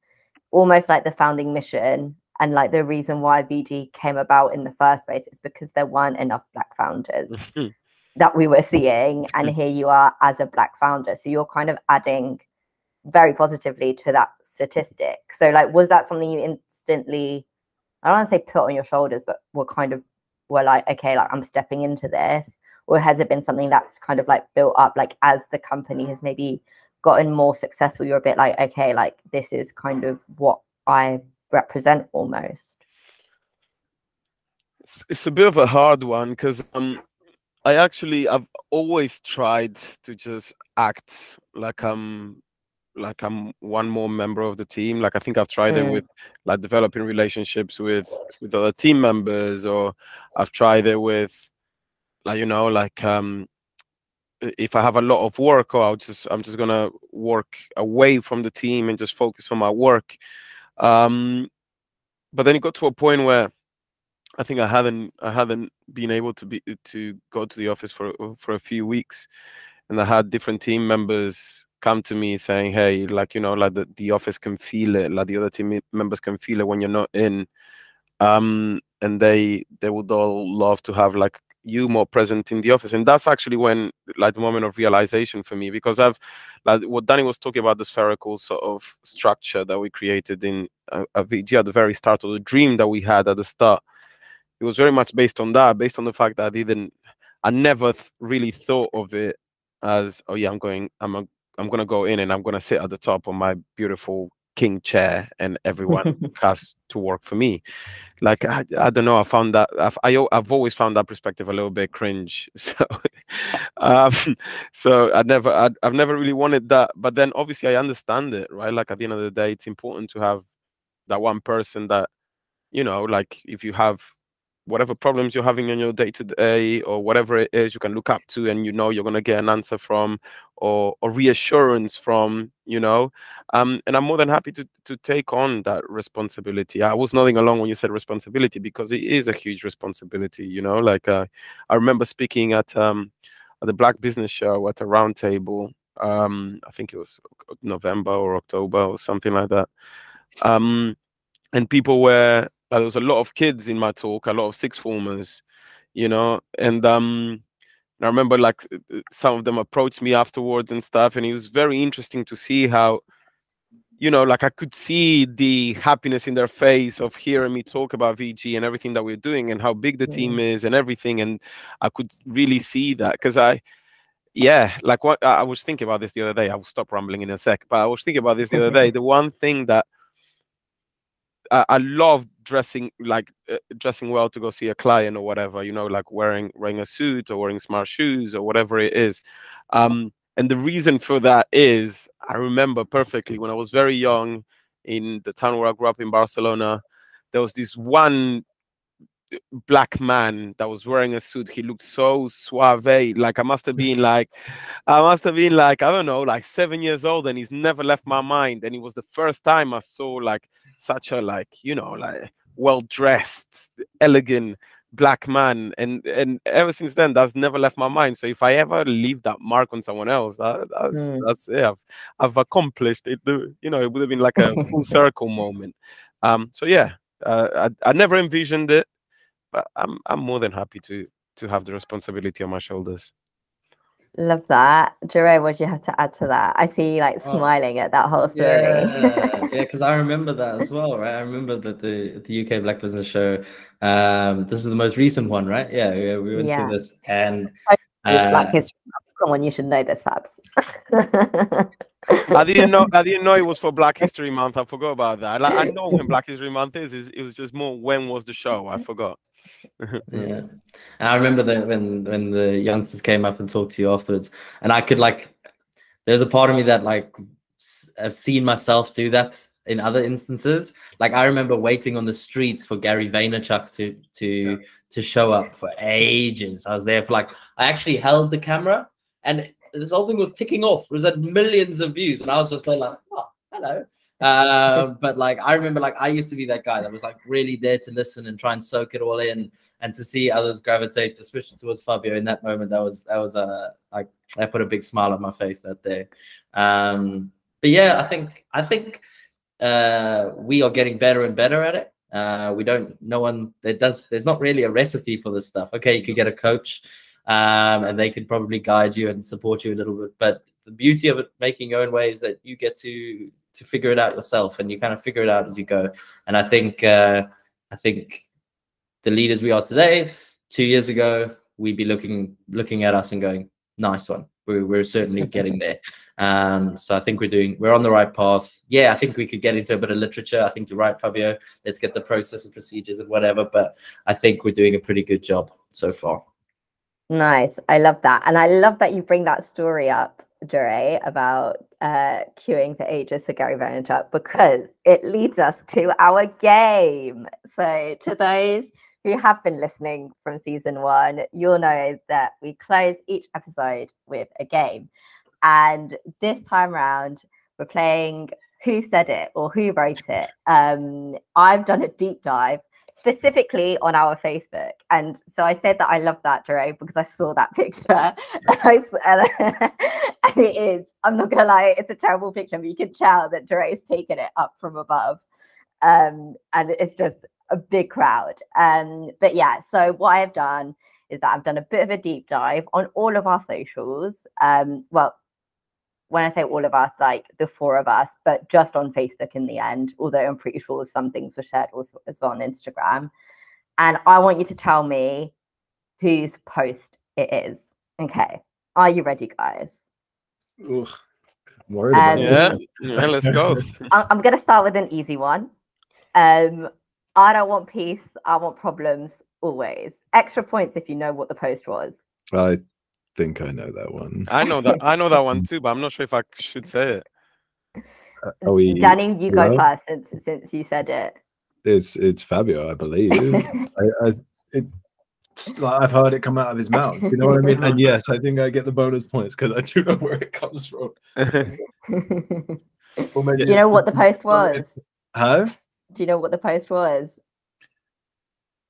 Speaker 1: almost like the founding mission and like the reason why VG came about in the first place is because there weren't enough Black founders that we were seeing, and here you are as a Black founder, so you're kind of adding very positively to that statistic. So like, was that something you instantly, I don't want to say put on your shoulders, but were like, okay, like I'm stepping into this? Or has it been something that's kind of like built up, like as the company has maybe gotten more successful, you're a bit like, okay, like this is kind of what I represent almost?
Speaker 3: It's a bit of a hard one because I've always tried to just act like I'm one more member of the team. Like I think I've tried it with like developing relationships with other team members, or I've tried it with like, you know, like if I have a lot of work, or I'm just gonna work away from the team and just focus on my work. But then it got to a point where I think I hadn't been able to go to the office for a few weeks, and I had different team members come to me saying, hey, like, you know, like the office can feel it, like the other team members can feel it when you're not in, and they would all love to have like you more present in the office. And that's actually when like the moment of realization for me, because I've like what Danny was talking about, the spherical sort of structure that we created in VG at the very start, of the dream that we had at the start. it was very much based on that, based on the fact that I never really thought of it as, oh yeah, I'm gonna go in and I'm gonna sit at the top of my beautiful king chair and everyone has to work for me. Like I don't know, I found that I've always found that perspective a little bit cringe. So um so I've never really wanted that, but then obviously I understand it, right? Like at the end of the day, it's important to have that one person that, you know, like if you have whatever problems you're having in your day-to-day or whatever it is, you can look up to and you know you're going to get an answer from, or reassurance from, you know. And I'm more than happy to take on that responsibility. I was nodding along when you said responsibility, because it is a huge responsibility, you know. Like I remember speaking at the Black Business Show at a round table. I think it was November or October or something like that. And people were, there was a lot of kids in my talk, a lot of sixth formers, you know, and I remember like some of them approached me afterwards and stuff, and it was very interesting to see how, you know, like I could see the happiness in their face of hearing me talk about VG and everything that we're doing and how big the team is and everything, and I could really see that, because like what I was thinking about this the other day. I will stop rambling in a sec, but I was thinking about this the other day. The one thing that I love dressing well to go see a client or whatever, you know, like wearing a suit or wearing smart shoes or whatever it is. And the reason for that is, I remember perfectly when I was very young in the town where I grew up in Barcelona, there was this one black man that was wearing a suit. He looked so suave. Like I must have been like, I don't know, like 7 years old, and he's never left my mind. And it was the first time I saw like such a, like, you know, like well-dressed, elegant black man, and ever since then that's never left my mind. So if I ever leave that mark on someone else, that's it. I've accomplished it. You know, it would have been like a full circle moment. So yeah, I never envisioned it, but I'm more than happy to have the responsibility on my shoulders.
Speaker 1: Love that. Jure, what do you have to add to that? I see you like smiling at that whole story.
Speaker 4: Yeah, because I remember that as well, right? I remember that the UK Black Business Show, this is the most recent one, right? Yeah, we went to this, and
Speaker 1: it's Black History Month. Come on, you should know this, Fabs.
Speaker 3: I didn't know it was for Black History Month. I forgot about that. Like, I know when Black History Month is. It was just more, when was the show? I forgot.
Speaker 4: Yeah, and I remember that when the youngsters came up and talked to you afterwards, and I could, like, there's a part of me that, like, I've seen myself do that in other instances. Like I remember waiting on the streets for Gary Vaynerchuk to show up for ages. I was there for, like, I actually held the camera and this whole thing was ticking off. It was at millions of views, and I was just there like, oh, hello. But like I remember, like, I used to be that guy that was like really there to listen and try and soak it all in, and to see others gravitate, especially towards Fabio in that moment, that was like, I put a big smile on my face that day. But yeah, I think we are getting better and better at it. There's not really a recipe for this stuff. Okay, you could get a coach, and they could probably guide you and support you a little bit, but the beauty of it, making your own way, is that you get to figure it out yourself, and you kind of figure it out as you go. And I think the leaders we are today, 2 years ago, we'd be looking at us and going, nice one. We're certainly getting there. So I think we're on the right path. Yeah, I think we could get into a bit of literature. I think you're right, Fabio. Let's get the process and procedures and whatever, but I think we're doing a pretty good job so far.
Speaker 1: Nice. I love that. And I love that you bring that story up, Jure, about queuing for ages for Gary Vaynerchuk, because it leads us to our game. So to those who have been listening from season 1, you'll know that we close each episode with a game. And this time around, we're playing Who Said It or Who Wrote It. I've done a deep dive specifically on our Facebook. And so I said that I love that, Jure, because I saw that picture. And it is, I'm not going to lie, it's a terrible picture, but you can tell that Jure has taken it up from above. And it's just a big crowd. But yeah, so what I've done is that I've done a bit of a deep dive on all of our socials. Well, when I say all of us, like the 4 of us, but just on Facebook in the end, although I'm pretty sure some things were shared also as well on Instagram. and I want you to tell me whose post it is. Okay, are you ready, guys?
Speaker 2: Ugh, I'm worried about
Speaker 3: Yeah,
Speaker 2: this.
Speaker 3: let's go.
Speaker 1: I'm going to start with an easy one. I don't want peace. I want problems always. Extra points if you know what the post was.
Speaker 2: I think I know that one.
Speaker 3: I know that one too, but I'm not sure if I should say it.
Speaker 2: Are we,
Speaker 1: Danny, you go
Speaker 2: hello?
Speaker 1: first since you said it.
Speaker 2: It's Fabio, I believe. I've heard it come out of his mouth. You know what I mean? And yes, I think I get the bonus points because I do know where it comes from. Or maybe
Speaker 1: Do you know what the post was?
Speaker 2: Huh?
Speaker 1: Do you know what the post was?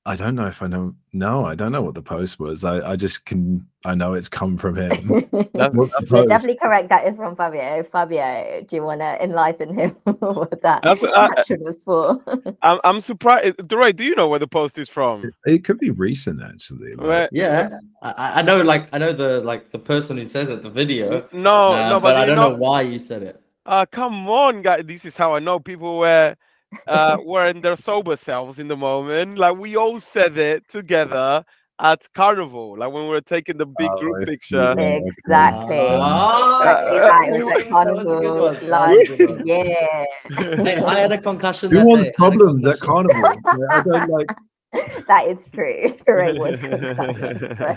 Speaker 2: I don't know if I know. No, I don't know what the post was. I just can. I know it's come from him. What's the
Speaker 1: So
Speaker 2: post?
Speaker 1: definitely correct. That is from Fabio. Fabio, do you want to enlighten him what that caption was for?
Speaker 3: I'm surprised. Duray, do you know where the post is from?
Speaker 2: It could be recent, actually.
Speaker 3: Where-
Speaker 4: Yeah, I know. Like I know the person who says it, the video.
Speaker 3: No,
Speaker 4: but I don't know why you said it.
Speaker 3: Come on, guys. This is how I know people were in their sober selves in the moment. Like we all said it together at Carnival, like when we were taking the big group
Speaker 2: I see.
Speaker 3: picture.
Speaker 1: Exactly.
Speaker 4: That was a good one. That was a good one.
Speaker 1: Yeah.
Speaker 4: Hey, I had a concussion
Speaker 2: Who
Speaker 4: that
Speaker 2: wants
Speaker 4: day. I had a
Speaker 2: problems at
Speaker 4: concussion.
Speaker 2: Carnival? I don't like.
Speaker 1: That is true. Duray was concerned, so.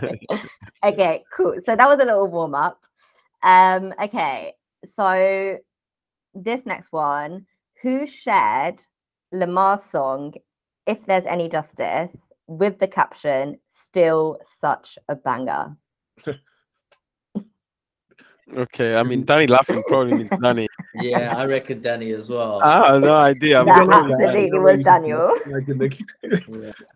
Speaker 1: Okay, cool. So that was a little warm up. Okay, so this next one, who shared Lamar's song "If There's Any Justice" with the caption "Still Such a Banger"?
Speaker 3: Okay, I mean Danny laughing probably means Danny.
Speaker 4: Yeah, I reckon Danny as well.
Speaker 3: No idea.
Speaker 1: That absolutely was Daniel.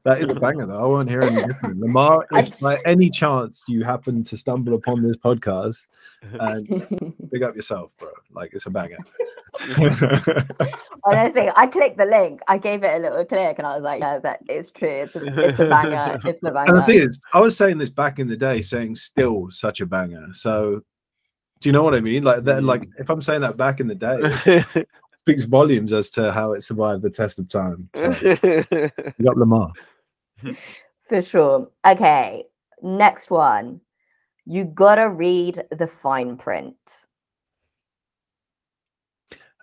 Speaker 2: That is a banger, though. I won't hear any different. Lamar, if by any chance you happen to stumble upon this podcast, and big up yourself, bro. Like, it's a banger.
Speaker 1: Honestly, I clicked the link. I gave it a little click, and I was like, "Yeah, that is true. It's a banger. It's a banger."
Speaker 2: And the thing is, I was saying this back in the day, saying "still such a banger." So, do you know what I mean? Like that. Like if I'm saying that back in the day, it speaks volumes as to how it survived the test of time. So, you got Lamar.
Speaker 1: For sure. Okay, next one. You gotta read the fine print.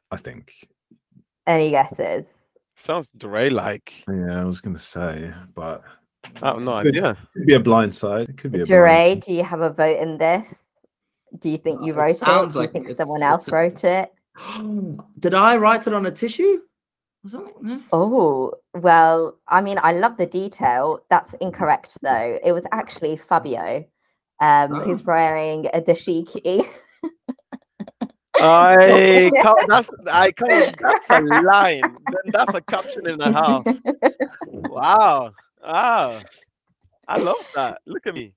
Speaker 2: I think.
Speaker 1: Any guesses?
Speaker 3: Sounds Duray-like.
Speaker 2: Yeah, I was gonna say, but
Speaker 3: I have no idea.
Speaker 2: Could be a blind side. It could be a
Speaker 1: Duray,
Speaker 2: blind
Speaker 1: do you have a vote in this? Do you think you
Speaker 4: It
Speaker 1: wrote it?
Speaker 4: sounds
Speaker 1: Do you
Speaker 4: like
Speaker 1: think
Speaker 4: it's-
Speaker 1: someone else wrote it?
Speaker 4: Did I write it on a tissue? Was that like that?
Speaker 1: Oh, well, I mean, I love the detail. That's incorrect, though. It was actually Fabio, who's wearing a dashiki.
Speaker 3: That's a line. That's a caption and a half. Wow. I love that. Look at me.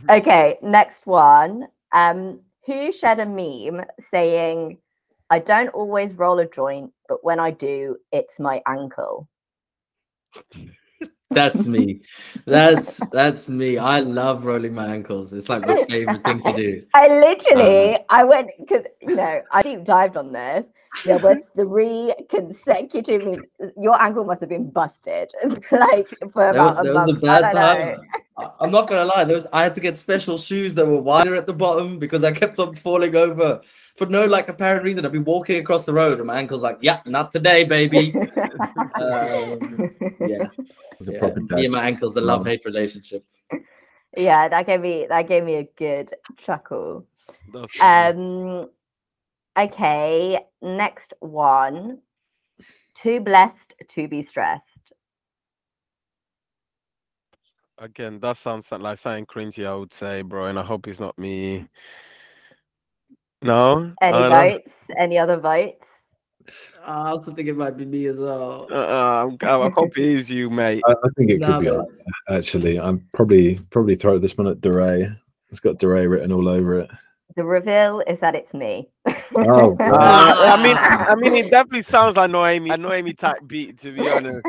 Speaker 1: Okay, next one. Who shared a meme saying, "I don't always roll a joint, but when I do, it's my ankle"?
Speaker 4: That's me. That's me. I love rolling my ankles. It's like my favorite thing to do.
Speaker 1: I went because I deep dived on this. There were 3 consecutive memes. Your ankle must have been busted like for about a month.
Speaker 4: There was a bad time. I'm not gonna lie. I had to get special shoes that were wider at the bottom because I kept on falling over for no apparent reason. I'd be walking across the road and my ankle's like, "Yeah, not today, baby." Yeah. Me and my ankle's a love-hate relationship.
Speaker 1: Yeah, that gave me a good chuckle. Okay, next one. Too blessed to be stressed.
Speaker 3: Again, that sounds like something cringy, I would say, bro, and I hope it's not me. No?
Speaker 1: Any votes? Any other votes?
Speaker 4: I also think it might be me as well.
Speaker 3: I hope it is you, mate.
Speaker 2: I think it could be. Actually, I'm probably throw this one at Duray. It's got Duray written all over it.
Speaker 1: The reveal is that it's me.
Speaker 2: Oh,
Speaker 3: I mean, it definitely sounds like Noemi type beat, to be honest.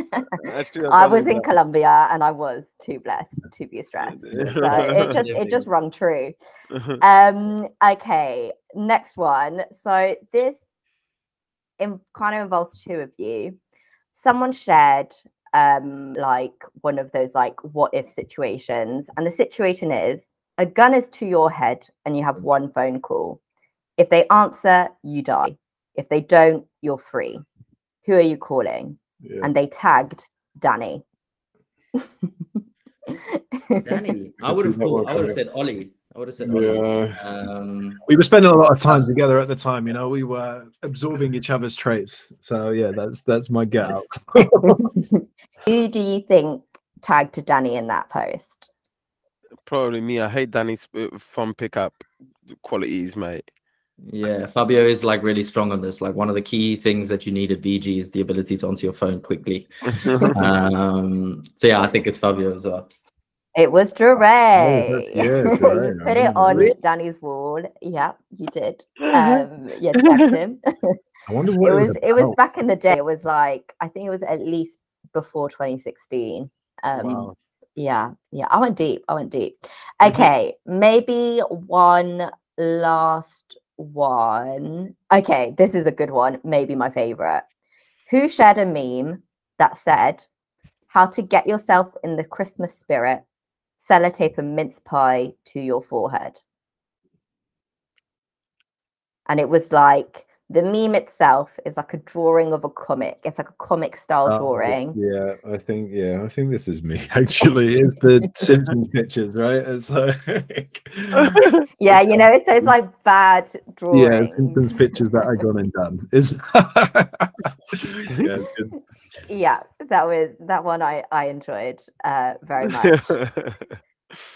Speaker 1: I was in Colombia and I was too blessed to be stressed. So it just rung true. Okay, next one. So this kind of involves 2 of you. Someone shared like one of those like what if situations. And the situation is a gun is to your head and you have one phone call. If they answer, you die. If they don't, you're free. Who are you calling?
Speaker 2: Yeah.
Speaker 1: And they tagged Danny.
Speaker 4: Danny. I would have said Ollie. I would have said Ollie.
Speaker 2: We were spending a lot of time together at the time, you know, we were absorbing each other's traits. So yeah, that's my get out.
Speaker 1: Who do you think tagged Danny in that post?
Speaker 3: Probably me. I hate Danny's phone pickup qualities, mate.
Speaker 4: Yeah, Fabio is like really strong on this. Like one of the key things that you need at VG is the ability to answer your phone quickly. So yeah, I think it's Fabio as well.
Speaker 1: It was Dre.
Speaker 2: Yeah,
Speaker 1: You put it on Danny's wall. Yeah, you did. Yeah, tagged him.
Speaker 2: I wonder what
Speaker 1: it was back in the day. It was like, I think it was at least before 2016.
Speaker 2: Wow.
Speaker 1: Yeah. I went deep. Okay, maybe one last one. Okay, this is a good one. Maybe my favorite. Who shared a meme that said, how to get yourself in the Christmas spirit, sellotape a mince pie to your forehead? And it was like, the meme itself is like a drawing of a comic. It's like a comic style drawing.
Speaker 2: Yeah, I think this is me. Actually, it's the Simpsons pictures, right? It's like
Speaker 1: yeah, you know, it's like bad drawings.
Speaker 2: Yeah, Simpsons pictures that I gone and done. Is yeah, it's good.
Speaker 1: Yeah, that one I enjoyed very much.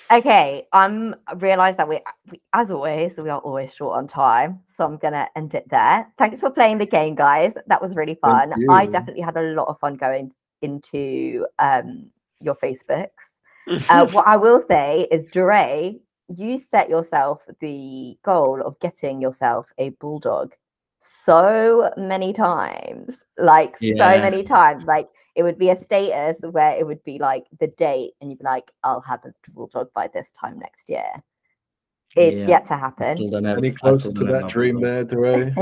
Speaker 1: Okay, I realize that we as always, we are always short on time, so I'm gonna end it there. Thanks for playing the game, guys. That was really fun. I definitely had a lot of fun going into your Facebooks. What I will say is, Dre, you set yourself the goal of getting yourself a bulldog so many times, like so many times, like it would be a status where it would be like the date and you'd be like, I'll have a bulldog by this time next year. It's yet to happen.
Speaker 2: Any closer to that dream there, Dre?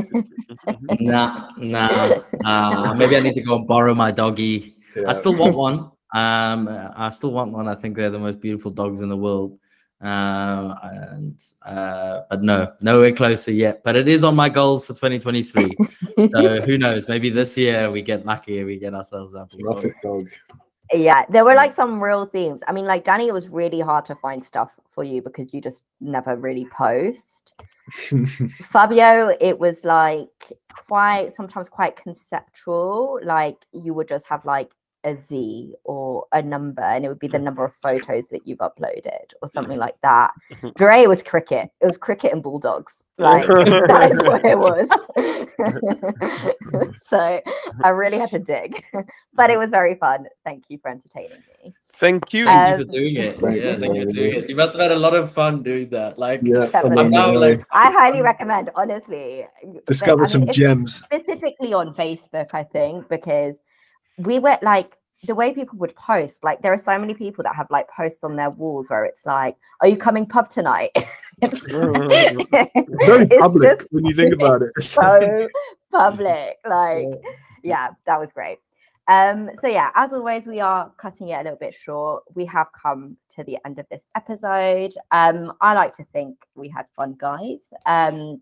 Speaker 4: Nah. Maybe I need to go and borrow my doggy. Yeah. I still want one. I think they're the most beautiful dogs in the world. But nowhere closer yet. But it is on my goals for 2023. So who knows? Maybe this year we get lucky, we get ourselves a
Speaker 2: dog.
Speaker 1: Yeah, there were like some real themes. I mean, like Danny, it was really hard to find stuff for you because you just never really post. Fabio, it was like sometimes quite conceptual. Like you would just have like a Z or a number, and it would be the number of photos that you've uploaded or something like that. Dre was cricket. It was cricket and bulldogs. Like that is what it was. So I really had to dig, but it was very fun. Thank you for entertaining me.
Speaker 3: Thank you.
Speaker 4: Thank you for doing it. Yeah, thank you for doing it. You must have had a lot of fun doing that. Like,
Speaker 1: I'm now like, I highly recommend. Honestly,
Speaker 2: discover some gems.
Speaker 1: Specifically on Facebook, I think, because we were like, the way people would post, like there are so many people that have like posts on their walls where it's like, are you coming pub tonight? It's
Speaker 2: very public when you think about it.
Speaker 1: So public. Like, yeah, that was great. So yeah, as always, we are cutting it a little bit short. We have come to the end of this episode. I like to think we had fun, guys. And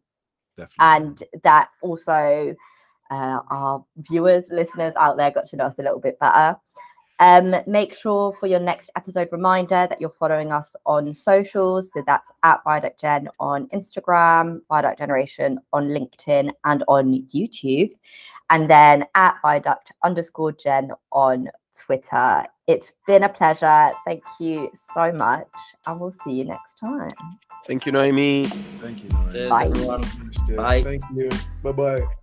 Speaker 1: that also our viewers, listeners out there got to know us a little bit better. Make sure for your next episode reminder that you're following us on socials. So that's at Viaduct Gen on Instagram, Viaduct Generation on LinkedIn and on YouTube. And then at Viaduct_Gen on Twitter. It's been a pleasure. Thank you so much. And we'll see you next time.
Speaker 3: Thank you, Noemi.
Speaker 2: Thank you, Noemi.
Speaker 4: Cheers, everyone.
Speaker 2: Bye. Thank you. Bye-bye.